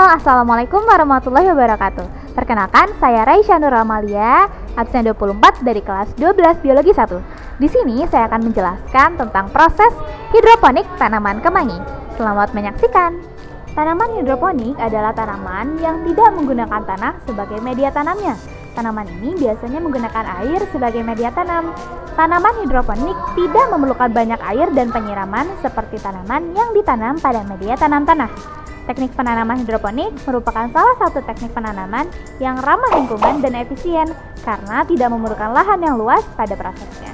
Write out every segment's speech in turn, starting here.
Halo, Assalamualaikum warahmatullahi wabarakatuh. Perkenalkan, saya Raisya Nur Amalia, absen 24 dari kelas 12 Biologi 1. Di sini saya akan menjelaskan tentang proses hidroponik tanaman kemangi. Selamat menyaksikan. Tanaman hidroponik adalah tanaman yang tidak menggunakan tanah sebagai media tanamnya. Tanaman ini biasanya menggunakan air sebagai media tanam. Tanaman hidroponik tidak memerlukan banyak air dan penyiraman seperti tanaman yang ditanam pada media tanam tanah. Teknik penanaman hidroponik merupakan salah satu teknik penanaman yang ramah lingkungan dan efisien karena tidak memerlukan lahan yang luas pada prosesnya.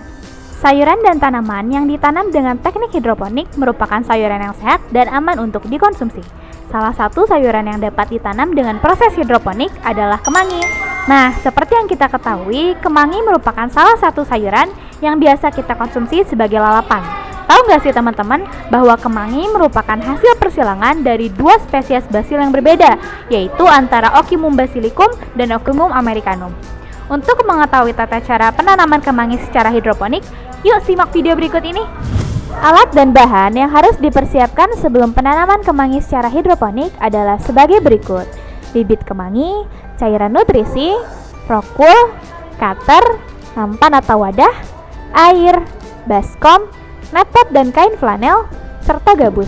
Sayuran dan tanaman yang ditanam dengan teknik hidroponik merupakan sayuran yang sehat dan aman untuk dikonsumsi. Salah satu sayuran yang dapat ditanam dengan proses hidroponik adalah kemangi. Nah, seperti yang kita ketahui, kemangi merupakan salah satu sayuran yang biasa kita konsumsi sebagai lalapan. Tahu nggak sih teman-teman bahwa kemangi merupakan hasil persilangan dari dua spesies basil yang berbeda, yaitu antara Ocimum basilicum dan Ocimum americanum. Untuk mengetahui tata cara penanaman kemangi secara hidroponik, yuk simak video berikut ini. Alat dan bahan yang harus dipersiapkan sebelum penanaman kemangi secara hidroponik adalah sebagai berikut: bibit kemangi, cairan nutrisi, rockwool, cutter, nampan atau wadah, air, baskom, netpot dan kain flanel, serta gabus.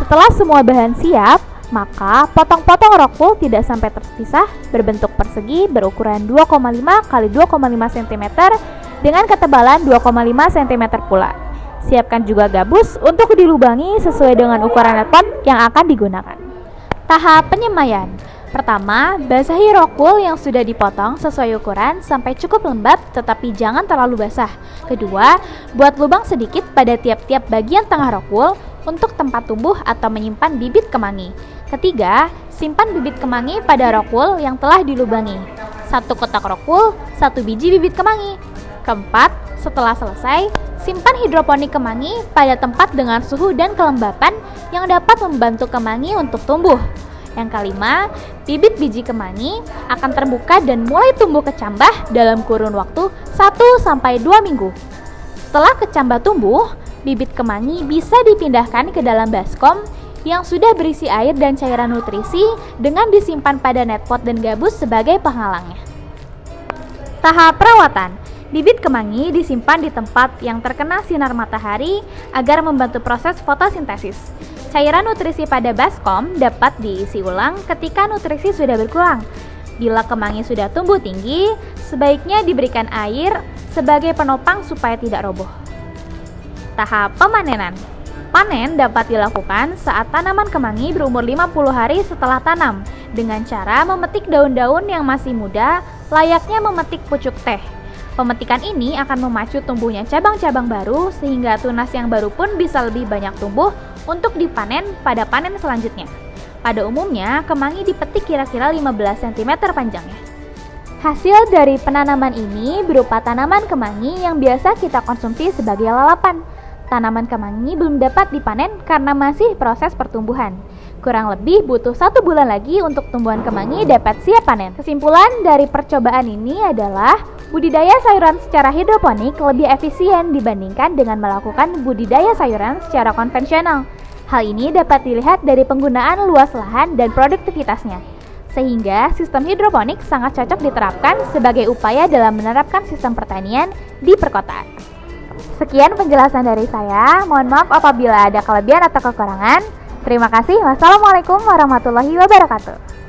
Setelah semua bahan siap, maka potong-potong rockwool tidak sampai terpisah berbentuk persegi berukuran 2,5 x 2,5 cm dengan ketebalan 2,5 cm pula. Siapkan juga gabus untuk dilubangi sesuai dengan ukuran netpot yang akan digunakan. Tahap penyemaian. Pertama, basahi rockwool yang sudah dipotong sesuai ukuran sampai cukup lembab tetapi jangan terlalu basah. Kedua, buat lubang sedikit pada tiap-tiap bagian tengah rockwool untuk tempat tumbuh atau menyimpan bibit kemangi. Ketiga, simpan bibit kemangi pada rockwool yang telah dilubangi. 1 kotak rockwool, 1 biji bibit kemangi. Keempat, setelah selesai, simpan hidroponik kemangi pada tempat dengan suhu dan kelembapan yang dapat membantu kemangi untuk tumbuh. Yang kelima, bibit biji kemangi akan terbuka dan mulai tumbuh kecambah dalam kurun waktu 1-2 minggu. Setelah kecambah tumbuh, bibit kemangi bisa dipindahkan ke dalam baskom yang sudah berisi air dan cairan nutrisi dengan disimpan pada netpot dan gabus sebagai penghalangnya. Tahap perawatan. Bibit kemangi disimpan di tempat yang terkena sinar matahari agar membantu proses fotosintesis. Cairan nutrisi pada baskom dapat diisi ulang ketika nutrisi sudah berkurang. Bila kemangi sudah tumbuh tinggi, sebaiknya diberikan air sebagai penopang supaya tidak roboh. Tahap pemanenan. Panen dapat dilakukan saat tanaman kemangi berumur 50 hari setelah tanam dengan cara memetik daun-daun yang masih muda layaknya memetik pucuk teh. Pemetikan ini akan memacu tumbuhnya cabang-cabang baru sehingga tunas yang baru pun bisa lebih banyak tumbuh untuk dipanen pada panen selanjutnya. Pada umumnya, kemangi dipetik kira-kira 15 cm panjangnya. Hasil dari penanaman ini berupa tanaman kemangi yang biasa kita konsumsi sebagai lalapan. Tanaman kemangi belum dapat dipanen karena masih proses pertumbuhan. Kurang lebih butuh 1 bulan lagi untuk tumbuhan kemangi dapat siap panen. Kesimpulan dari percobaan ini adalah budidaya sayuran secara hidroponik lebih efisien dibandingkan dengan melakukan budidaya sayuran secara konvensional. Hal ini dapat dilihat dari penggunaan luas lahan dan produktivitasnya. Sehingga sistem hidroponik sangat cocok diterapkan sebagai upaya dalam menerapkan sistem pertanian di perkotaan. Sekian penjelasan dari saya. Mohon maaf apabila ada kelebihan atau kekurangan. Terima kasih. Wassalamualaikum warahmatullahi wabarakatuh.